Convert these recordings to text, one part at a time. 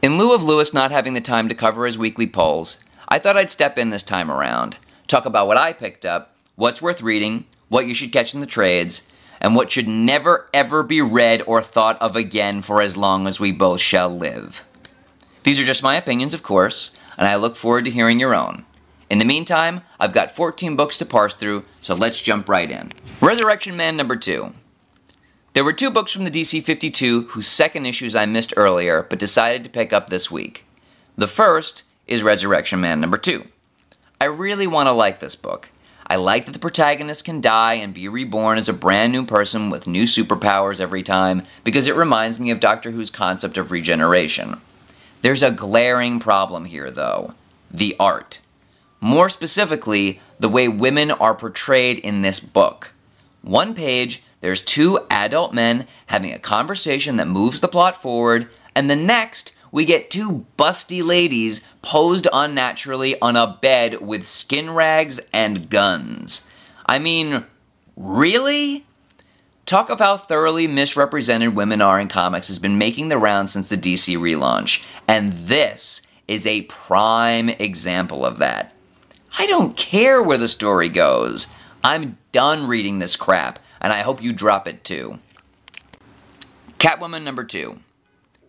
In lieu of Lewis not having the time to cover his weekly polls, I thought I'd step in this time around, talk about what I picked up, what's worth reading, what you should catch in the trades, and what should never ever be read or thought of again for as long as we both shall live. These are just my opinions, of course, and I look forward to hearing your own. In the meantime, I've got 14 books to parse through, so let's jump right in. Resurrection Man number 2. There were 2 books from the DC 52 whose second issues I missed earlier, but decided to pick up this week. The first is Resurrection Man number 2. I really want to like this book. I like that the protagonist can die and be reborn as a brand new person with new superpowers every time, because it reminds me of Doctor Who's concept of regeneration. There's a glaring problem here, though. The art. More specifically, the way women are portrayed in this book. One page, there's 2 adult men having a conversation that moves the plot forward, and the next, we get 2 busty ladies posed unnaturally on a bed with skin rags and guns. I mean, really? Talk of how thoroughly misrepresented women are in comics has been making the rounds since the DC relaunch, and this is a prime example of that. I don't care where the story goes. I'm done reading this crap, and I hope you drop it too. Catwoman number 2.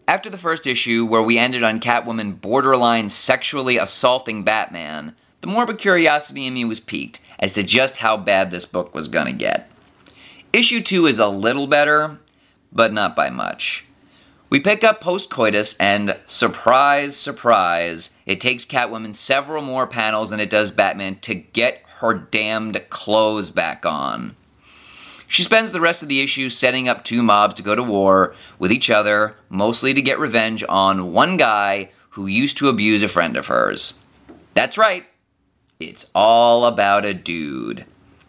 After the first issue, where we ended on Catwoman borderline sexually assaulting Batman, the morbid curiosity in me was piqued as to just how bad this book was gonna get. Issue 2 is a little better, but not by much. We pick up post-coitus, and surprise, surprise, it takes Catwoman several more panels than it does Batman to get her damned clothes back on. She spends the rest of the issue setting up 2 mobs to go to war with each other, mostly to get revenge on one guy who used to abuse a friend of hers. That's right, it's all about a dude.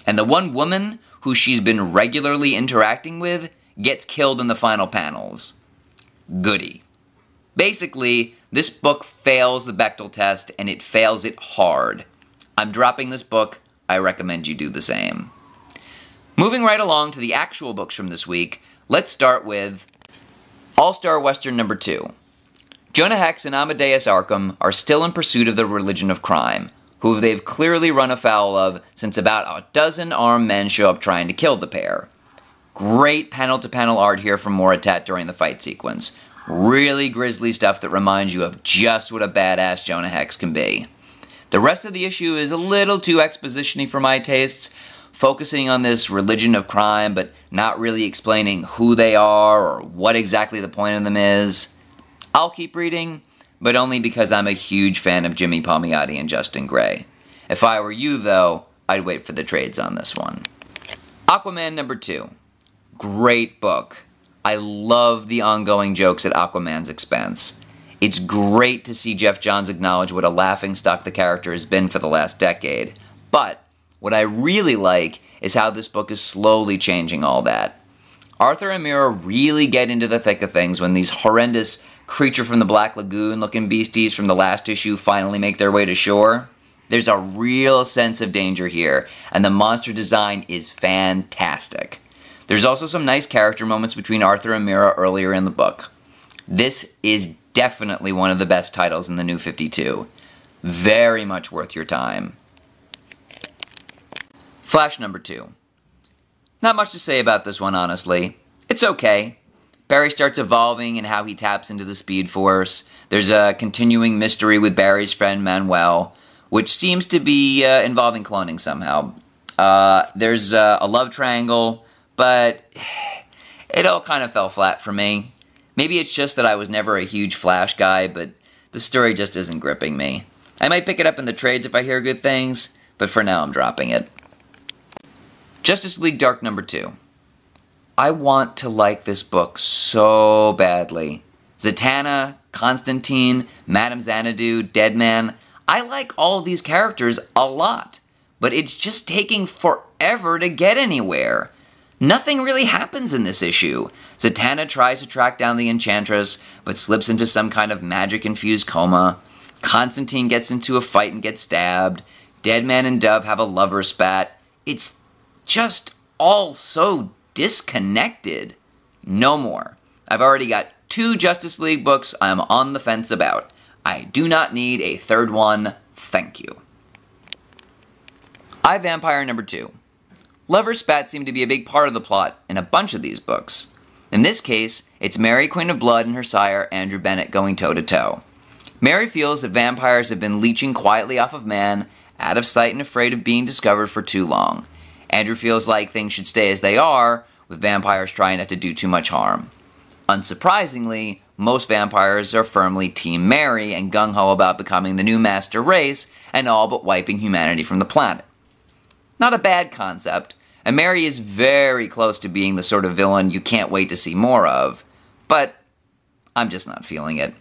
And the one woman who she's been regularly interacting with gets killed in the final panels. Goody. Basically, this book fails the Bechdel test, and it fails it hard. I'm dropping this book. I recommend you do the same. Moving right along to the actual books from this week, let's start with All-Star Western number 2. Jonah Hex and Amadeus Arkham are still in pursuit of the religion of crime, who they've clearly run afoul of since about a dozen armed men show up trying to kill the pair. Great panel-to-panel art here from Moritat during the fight sequence. Really grisly stuff that reminds you of just what a badass Jonah Hex can be. The rest of the issue is a little too exposition-y for my tastes, focusing on this religion of crime, but not really explaining who they are or what exactly the point of them is. I'll keep reading, but only because I'm a huge fan of Jimmy Palmiotti and Justin Gray. If I were you, though, I'd wait for the trades on this one. Aquaman number 2. Great book. I love the ongoing jokes at Aquaman's expense. It's great to see Jeff Johns acknowledge what a laughingstock the character has been for the last decade. But what I really like is how this book is slowly changing all that. Arthur and Mira really get into the thick of things when these horrendous creature from the Black Lagoon looking beasties from the last issue finally make their way to shore. There's a real sense of danger here, and the monster design is fantastic. There's also some nice character moments between Arthur and Mira earlier in the book. This is definitely one of the best titles in the New 52. Very much worth your time. Flash number 2. Not much to say about this one, honestly. It's okay. Barry starts evolving and how he taps into the Speed Force. There's a continuing mystery with Barry's friend Manuel, which seems to be involving cloning somehow. There's a love triangle, but it all kind of fell flat for me. Maybe it's just that I was never a huge Flash guy, but the story just isn't gripping me. I might pick it up in the trades if I hear good things, but for now I'm dropping it. Justice League Dark number 2. I want to like this book so badly. Zatanna, Constantine, Madame Xanadu, Deadman. I like all of these characters a lot, but it's just taking forever to get anywhere. Nothing really happens in this issue. Zatanna tries to track down the Enchantress, but slips into some kind of magic-infused coma. Constantine gets into a fight and gets stabbed. Deadman and Dove have a lover spat. It's just all so disconnected. No more. I've already got 2 Justice League books I'm on the fence about. I do not need a third one, thank you. I, Vampire number 2. Love or spat seem to be a big part of the plot in a bunch of these books. In this case, it's Mary, Queen of Blood, and her sire, Andrew Bennett, going toe-to-toe. Mary feels that vampires have been leeching quietly off of man, out of sight and afraid of being discovered for too long. Andrew feels like things should stay as they are, with vampires trying not to do too much harm. Unsurprisingly, most vampires are firmly Team Mary and gung-ho about becoming the new master race and all but wiping humanity from the planet. Not a bad concept, and Mary is very close to being the sort of villain you can't wait to see more of, but I'm just not feeling it.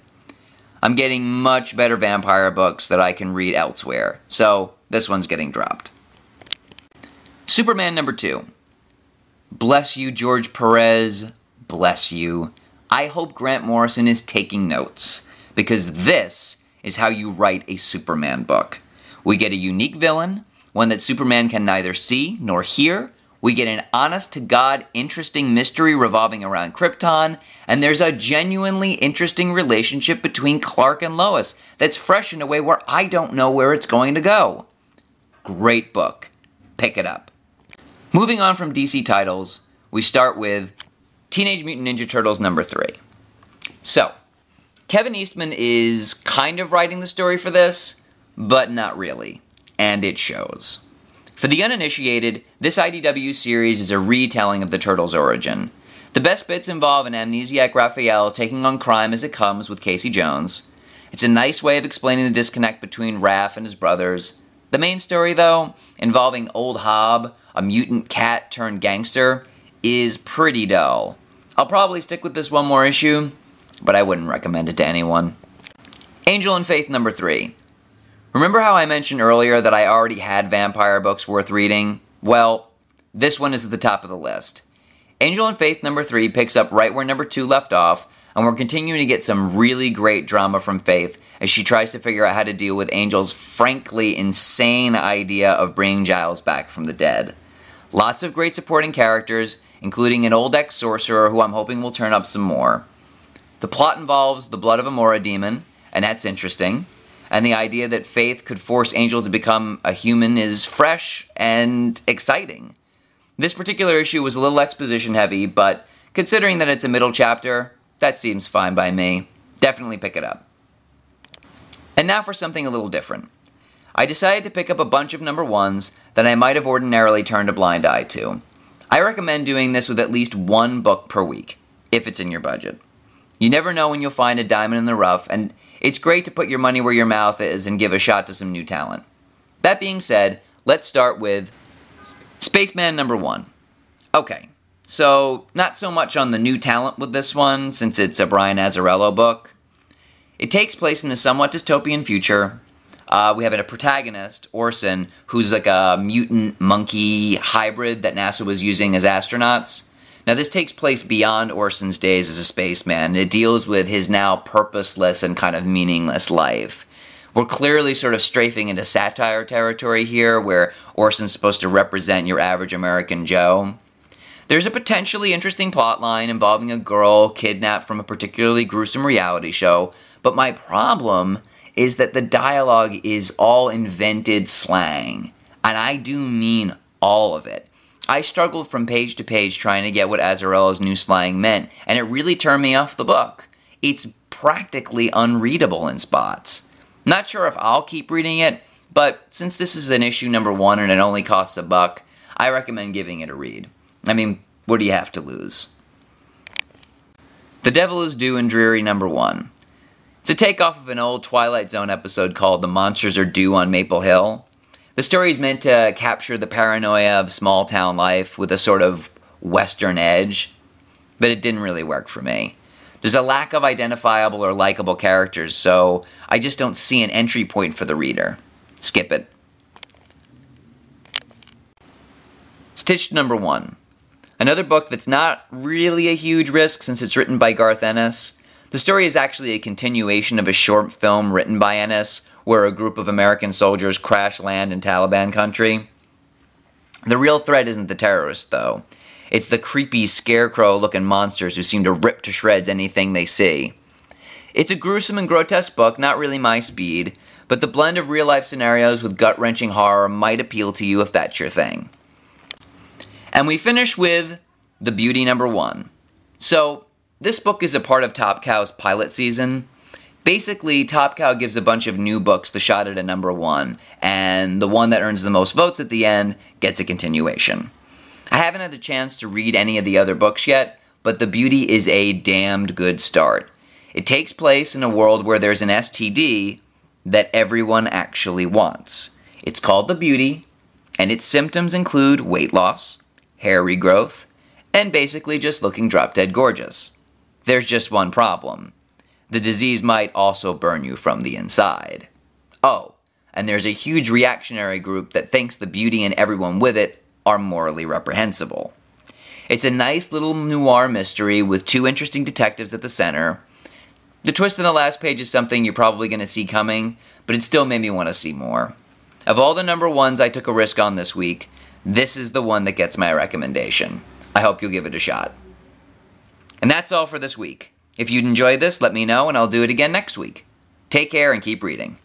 I'm getting much better vampire books that I can read elsewhere, so this one's getting dropped. Superman number 2. Bless you, George Perez. Bless you. I hope Grant Morrison is taking notes, because this is how you write a Superman book. We get a unique villain, one that Superman can neither see nor hear. We get an honest-to-God interesting mystery revolving around Krypton, and there's a genuinely interesting relationship between Clark and Lois that's fresh in a way where I don't know where it's going to go. Great book. Pick it up. Moving on from DC titles, we start with Teenage Mutant Ninja Turtles number 3. So, Kevin Eastman is kind of writing the story for this, but not really, and it shows. For the uninitiated, this IDW series is a retelling of the Turtles' origin. The best bits involve an amnesiac Raphael taking on crime as it comes with Casey Jones. It's a nice way of explaining the disconnect between Raph and his brothers. The main story, though, involving Old Hob, a mutant cat turned gangster, is pretty dull. I'll probably stick with this one more issue, but I wouldn't recommend it to anyone. Angel and Faith number 3. Remember how I mentioned earlier that I already had vampire books worth reading? Well, this one is at the top of the list. Angel and Faith number 3 picks up right where number 2 left off, and we're continuing to get some really great drama from Faith as she tries to figure out how to deal with Angel's frankly insane idea of bringing Giles back from the dead. Lots of great supporting characters, including an old ex-sorcerer who I'm hoping will turn up some more. The plot involves the blood of a Mora demon, and that's interesting. And the idea that Faith could force Angel to become a human is fresh and exciting. This particular issue was a little exposition heavy, but considering that it's a middle chapter, that seems fine by me. Definitely pick it up. And now for something a little different. I decided to pick up a bunch of number 1s that I might have ordinarily turned a blind eye to. I recommend doing this with at least one book per week, if it's in your budget. You never know when you'll find a diamond in the rough, and it's great to put your money where your mouth is and give a shot to some new talent. That being said, let's start with Spaceman number 1. Okay, so not so much on the new talent with this one, since it's a Brian Azzarello book. It takes place in a somewhat dystopian future. We have a protagonist, Orson, who's like a mutant monkey hybrid that NASA was using as astronauts. Now, this takes place beyond Orson's days as a spaceman. It deals with his now purposeless and kind of meaningless life. We're clearly sort of strafing into satire territory here, where Orson's supposed to represent your average American Joe. There's a potentially interesting plotline involving a girl kidnapped from a particularly gruesome reality show, but my problem is that the dialogue is all invented slang, and I do mean all of it. I struggled from page to page trying to get what Azzarello's new slang meant, and it really turned me off the book. It's practically unreadable in spots. Not sure if I'll keep reading it, but since this is an issue number 1 and it only costs $1, I recommend giving it a read. I mean, what do you have to lose? The Devil is Due in Dreary number 1. It's a takeoff of an old Twilight Zone episode called The Monsters Are Due on Maple Hill. The story is meant to capture the paranoia of small-town life with a sort of Western edge, but it didn't really work for me. There's a lack of identifiable or likable characters, so I just don't see an entry point for the reader. Skip it. Stitched number 1. Another book that's not really a huge risk since it's written by Garth Ennis. The story is actually a continuation of a short film written by Ennis, where a group of American soldiers crash land in Taliban country. The real threat isn't the terrorists, though. It's the creepy scarecrow-looking monsters who seem to rip to shreds anything they see. It's a gruesome and grotesque book, not really my speed, but the blend of real-life scenarios with gut-wrenching horror might appeal to you if that's your thing. And we finish with The Beauty #1. So, this book is a part of Top Cow's pilot season. Basically, Top Cow gives a bunch of new books the shot at a #1, and the one that earns the most votes at the end gets a continuation. I haven't had the chance to read any of the other books yet, but The Beauty is a damned good start. It takes place in a world where there's an STD that everyone actually wants. It's called The Beauty, and its symptoms include weight loss, hair regrowth, and basically just looking drop-dead gorgeous. There's just one problem. The disease might also burn you from the inside. Oh, and there's a huge reactionary group that thinks the beauty and everyone with it are morally reprehensible. It's a nice little noir mystery with 2 interesting detectives at the center. The twist in the last page is something you're probably going to see coming, but it still made me want to see more. Of all the #1s I took a risk on this week, this is the one that gets my recommendation. I hope you'll give it a shot. And that's all for this week. If you'd enjoyed this, let me know and I'll do it again next week. Take care and keep reading.